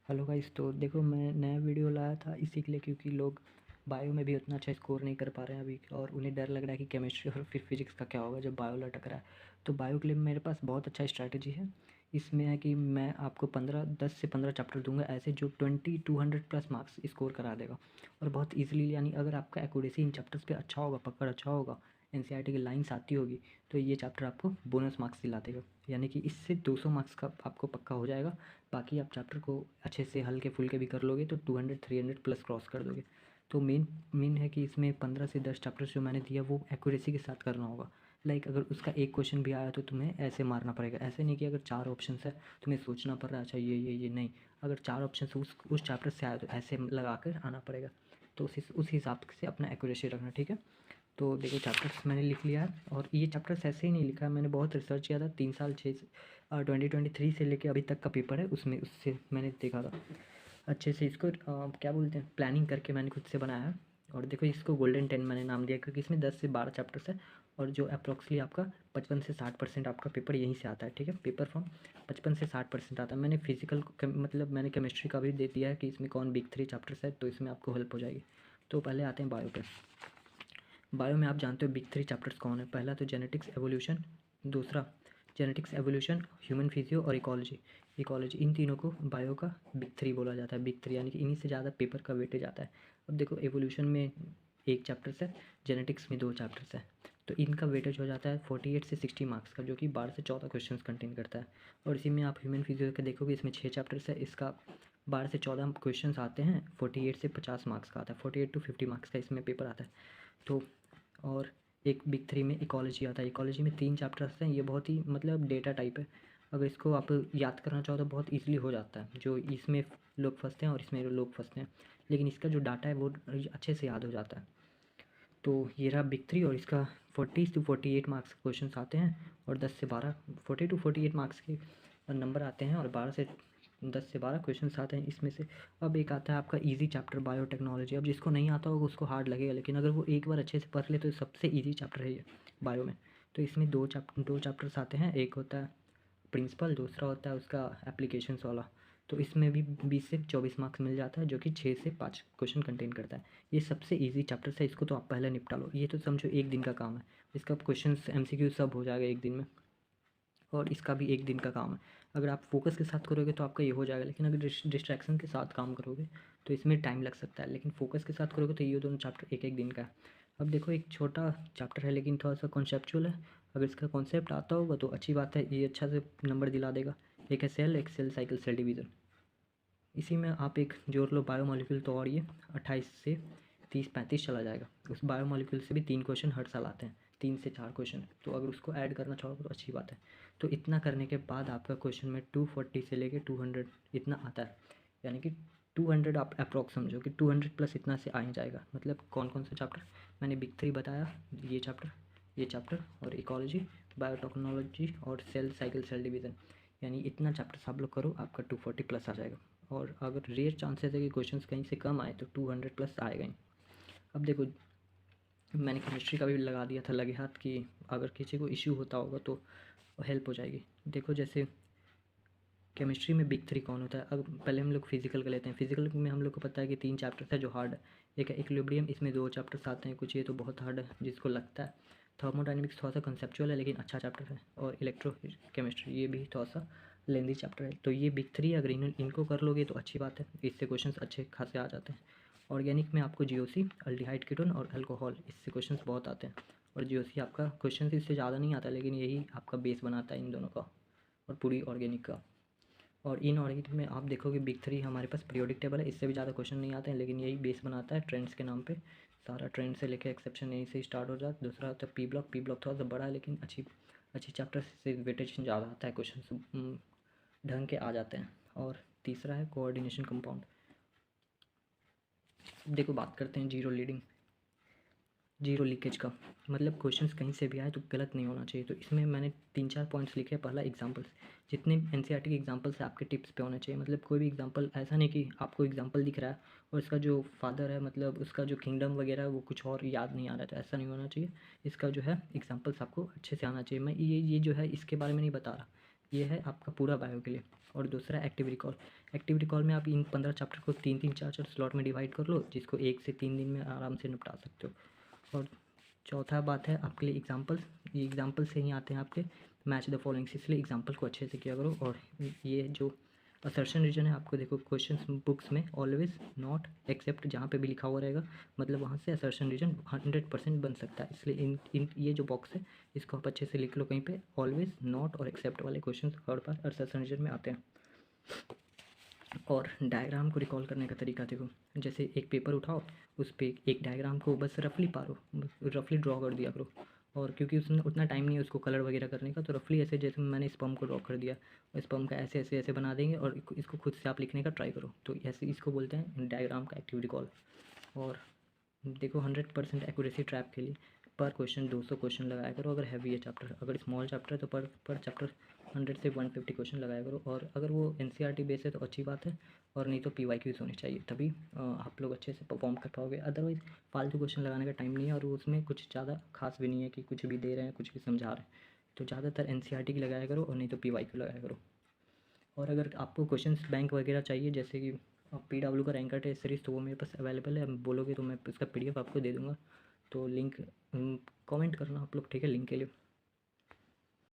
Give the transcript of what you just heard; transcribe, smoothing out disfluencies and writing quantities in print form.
Hello guys. तो देखो, मैं नया वीडियो लाया था इसी के लिए, क्योंकि लोग बायो में भी उतना अच्छा स्कोर नहीं कर पा रहे हैं अभी, और उन्हें डर लग रहा है कि केमिस्ट्री और फिर फिजिक्स का क्या होगा जब बायो लटक रहा है। तो बायो के लिए मेरे पास बहुत अच्छा स्ट्रैटेजी है। इसमें है कि मैं आपको 10 से 15 चैप्टर दूंगा ऐसे, जो 200+ मार्क्स स्कोर करा देगा, और बहुत ईजिली। यानी अगर आपका एक्यूरेसी इन चैप्टर्स पे अच्छा होगा, पकड़ अच्छा होगा, एनसीईआरटी की लाइन्स आती होगी, तो ये चैप्टर आपको बोनस मार्क्स दिला देगा। यानी कि इससे 200 मार्क्स का आपको पक्का हो जाएगा। बाकी आप चैप्टर को अच्छे से हल्के फुल्के भी कर लोगे तो 200-300+ क्रॉस कर दोगे। तो मेन है कि इसमें 15 से 10 चैप्टर्स जो मैंने दिया वो एक्यूरेसी के साथ करना होगा। लाइक अगर उसका एक क्वेश्चन भी आया तो तुम्हें ऐसे मारना पड़ेगा। ऐसे नहीं कि अगर 4 ऑप्शन है तुम्हें सोचना पड़ रहा है अच्छा ये नहीं। अगर 4 ऑप्शन उस चैप्टर से आया तो ऐसे लगा कर आना पड़ेगा। तो उस हिसाब से अपना एक्यूरेसी रखना, ठीक है। तो देखो, चैप्टर्स मैंने लिख लिया है, और ये चैप्टर्स ऐसे ही नहीं लिखा है, मैंने बहुत रिसर्च किया था। 3 साल 2023 से लेके अभी तक का पेपर है, उसमें उससे मैंने देखा था अच्छे से। इसको क्या बोलते हैं, प्लानिंग करके मैंने खुद से बनाया है। और देखो, इसको गोल्डन 10 मैंने नाम दिया, क्योंकि इसमें 10 से 12 चैप्टर्स है, और जो अप्रॉक्सली आपका 55 से 60% आपका पेपर यहीं से आता है, ठीक है। पेपर फॉर्म 55 से 60% आता है। मैंने फिजिकल मतलब मैंने केमिस्ट्री का भी दे दिया है कि इसमें कौन बिग 3 चैप्टर्स है, तो इसमें आपको हेल्प हो जाएगी। तो पहले आते हैं बायो पे। बायो में आप जानते हो बिग 3 चैप्टर्स कौन है। पहला तो जेनेटिक्स एवोल्यूशन, दूसरा जेनेटिक्स एवोल्यूशन, ह्यूमन फिजियो और इकोलॉजी। इकोलॉजी, इन तीनों को बायो का बिग 3 बोला जाता है। बिग 3 यानी कि इन्हीं से ज़्यादा पेपर का वेटेज आता है। अब देखो, एवोल्यूशन में एक चैप्टर्स है, जेनेटिक्स में 2 चैप्टर्स है, तो इनका वेटेज हो जाता है 48 से 60 मार्क्स का, जो कि 12 से 14 क्वेश्चन कंटेन करता है। और इसी में आप ह्यूमन फिजियो का देखोगे, इसमें 6 चैप्टर्स है, इसका 12 से 14 क्वेश्चन आते हैं, 48 से 50 मार्क्स का आता है, 48 to 50 मार्क्स का इसमें पेपर आता है। तो और एक बिग 3 में इकोलॉजी आता है। इकोलॉजी में 3 चैप्टर्स हैं, ये बहुत ही मतलब डेटा टाइप है। अगर इसको आप याद करना चाहो तो बहुत ईज़िली हो जाता है। जो इसमें लोग फँसते हैं और इसमें लोग फँसते हैं, लेकिन इसका जो डाटा है वो अच्छे से याद हो जाता है। तो ये रहा बिग 3, और इसका 40 से 48 मार्क्स के क्वेश्चन आते हैं, और 10 से 12 40 to 48 मार्क्स के नंबर आते हैं, और 10 से 12 क्वेश्चन आते हैं इसमें से। अब एक आता है आपका इजी चैप्टर, बायोटेक्नोलॉजी। अब जिसको नहीं आता होगा उसको हार्ड लगेगा, लेकिन अगर वो एक बार अच्छे से पढ़ ले तो सबसे इजी चैप्टर है ये बायो में। तो इसमें दो चैप्टर्स आते हैं। एक होता है प्रिंसिपल, दूसरा होता है उसका एप्लीकेशंस वाला। तो इसमें भी 20 से 24 मार्क्स मिल जाता है, जो कि 6 से 5 क्वेश्चन कंटेन करता है। ये सबसे इजी चैप्टर है, इसको तो आप पहले निपटा लो। ये तो समझो एक दिन का काम है, इसका क्वेश्चंस एमसीक्यू सब हो जाएगा एक दिन में, और इसका भी एक दिन का काम है। अगर आप फोकस के साथ करोगे तो आपका ये हो जाएगा, लेकिन अगर डिस्ट्रैक्शन के साथ काम करोगे तो इसमें टाइम लग सकता है, लेकिन फोकस के साथ करोगे तो ये दोनों चैप्टर एक एक दिन का है। अब देखो, एक छोटा चैप्टर है लेकिन थोड़ा सा कॉन्सेप्चुअल है। अगर इसका कॉन्सेप्ट आता होगा तो अच्छी बात है, ये अच्छा से नंबर दिला देगा। एक है सेल साइकिल, सेल डिवीज़न। इसी में आप एक जोड़ लो बायोमोलिक्यूल, तो और ये 28 से 30-35 चला जाएगा। उस बायोमोलिक्यूल से भी 3 क्वेश्चन हर साल आते हैं, 3 से 4 क्वेश्चन। तो अगर उसको ऐड करना चाहोगे तो अच्छी बात है। तो इतना करने के बाद आपका क्वेश्चन में 240 से लेके 200 इतना आता है। यानी कि 200 आप अप्रॉक्स समझो कि 200+ इतना से आ ही जाएगा। मतलब कौन कौन सा चैप्टर मैंने बिग 3 बताया, ये चैप्टर और इकोलॉजी, बायोटेक्नोलॉजी और सेल साइकिल, सेल डिवीज़न। यानी इतना चैप्टर आप लोग करो, आपका 240+ आ जाएगा। और अगर रेयर चांसेस है कि क्वेश्चंस कहीं से कम आए तो 200+ आएगा ही। अब देखो, मैंने केमिस्ट्री का भी लगा दिया था लगे हाथ, कि अगर किसी को इश्यू होता होगा तो हेल्प हो जाएगी। देखो, जैसे केमिस्ट्री में बिग 3 कौन होता है। अब पहले हम लोग फिजिकल का लेते हैं। फिजिकल में हम लोग को पता है कि 3 चैप्टर्स है जो हार्ड है। एक है इक्विलिब्रियम, इसमें 2 चैप्टर्स आते हैं कुछ, ये तो बहुत हार्ड है जिसको लगता है। थर्मोडाइनमिक्स थोड़ा सा कंसेप्चुअल है लेकिन अच्छा चैप्टर है, और इलेक्ट्रो केमिस्ट्री ये भी थोड़ा सा लेंदी चैप्टर है। तो ये बिग 3 अगर इनको कर लोगे तो अच्छी बात है, इससे क्वेश्चन अच्छे खासे आ जाते हैं। ऑर्गेनिक में आपको जीओसी, अल्डिहाइड कीटोन और अल्कोहल, इससे क्वेश्चन बहुत आते हैं। और जीओसी आपका क्वेश्चन इससे ज़्यादा नहीं आता, लेकिन यही आपका बेस बनाता है इन दोनों का और पूरी ऑर्गेनिक का। और इनऑर्गेनिक में आप देखोगे बिग 3 हमारे पास पीरियोडिक टेबल है, इससे भी ज़्यादा क्वेश्चन नहीं आते हैं, लेकिन यही बेस बनाता है ट्रेंड्स के नाम पे। सारा ट्रेंड से लेकर एक्सेप्शन यहीं से स्टार्ट हो जाता है। दूसरा होता है पी ब्लॉक थोड़ा सा बड़ा है, लेकिन अच्छी चैप्टर से वेटेज ज़्यादा आता है, क्वेश्चन ढंग के आ जाते हैं। और तीसरा है कोऑर्डिनेशन कंपाउंड। देखो, बात करते हैं जीरो लीकेज का। मतलब क्वेश्चंस कहीं से भी आए तो गलत नहीं होना चाहिए। तो इसमें मैंने 3-4 पॉइंट्स लिखे हैं। पहला, एग्जांपल्स। जितने एनसीईआरटी के एग्जांपल्स है आपके टिप्स पे होने चाहिए। मतलब कोई भी एग्जांपल ऐसा नहीं कि आपको एग्जांपल दिख रहा है और इसका जो फादर है, मतलब उसका जो किंगडम वगैरह है वो कुछ और याद नहीं आ रहा है, तो ऐसा नहीं होना चाहिए। इसका जो है एग्जांपल्स आपको अच्छे से आना चाहिए। मैं ये जो है इसके बारे में नहीं बता रहा, ये है आपका पूरा बायो के लिए। और दूसरा एक्टिव रिकॉल। एक्टिव रिकॉल में आप इन 15 चैप्टर को 3-3 4-4 स्लॉट में डिवाइड कर लो, जिसको 1 से 3 दिन में आराम से निपटा सकते हो। और चौथा बात है आपके लिए एग्जाम्पल्स। ये एग्जाम्पल से ही आते हैं आपके मैच द फॉलोइंग्स, इसलिए एग्जाम्पल को अच्छे से किया करो। और ये जो असर्शन रीजन है आपको देखो क्वेश्चन बुक्स में ऑलवेज नॉट एक्सेप्ट जहाँ पे भी लिखा हुआ रहेगा, मतलब वहाँ से असर्शन रीजन 100% बन सकता है। इसलिए इन ये जो बॉक्स है इसको आप अच्छे से लिख लो कहीं पे, ऑलवेज नॉट और एक्सेप्ट वाले क्वेश्चन हर बार असर्शन रीजन में आते हैं। और डायग्राम को रिकॉल करने का तरीका देखो, जैसे एक पेपर उठाओ, उस पर एक डायग्राम को बस रफली पारो, रफली ड्रॉ कर दिया करो। और क्योंकि उसमें उतना टाइम नहीं है उसको कलर वगैरह करने का, तो रफली ऐसे जैसे मैंने स्पम को ड्रॉ कर दिया, स्पम का ऐसे ऐसे ऐसे बना देंगे और इसको खुद से आप लिखने का ट्राई करो। तो ऐसे इसको बोलते हैं डायग्राम का एक्टिव रिकॉल। और देखो 100% एक्यूरेसी ट्रैप के लिए पर क्वेश्चन 200 क्वेश्चन लगाया करो अगर हैवी है चैप्टर। अगर स्मॉल चैप्टर है तो पर चैप्टर 100 से 150 क्वेश्चन लगाया करो। और अगर वो एनसीईआरटी बेस है तो अच्छी बात है, और नहीं तो पीवाईक्यूज होने चाहिए, तभी आप लोग अच्छे से परफॉर्म कर पाओगे। अदरवाइज़ फालतू क्वेश्चन लगाने का टाइम नहीं है, और उसमें कुछ ज़्यादा खास भी नहीं है कि कुछ भी दे रहे हैं कुछ भी समझा रहे हैं। तो ज़्यादातर एनसीईआरटी की लगाया करो, और नहीं तो पीवाईक्यू लगाया करो। और अगर आपको क्वेश्चंस बैंक वगैरह चाहिए, जैसे कि पीडब्ल्यू का रैंकर टेस्ट सीरीज़, तो वो मेरे पास अवेलेबल है। बोलोगे तो मैं इसका पीडीएफ आपको दे दूँगा। तो लिंक कमेंट करना आप लोग, ठीक है, लिंक के लिए।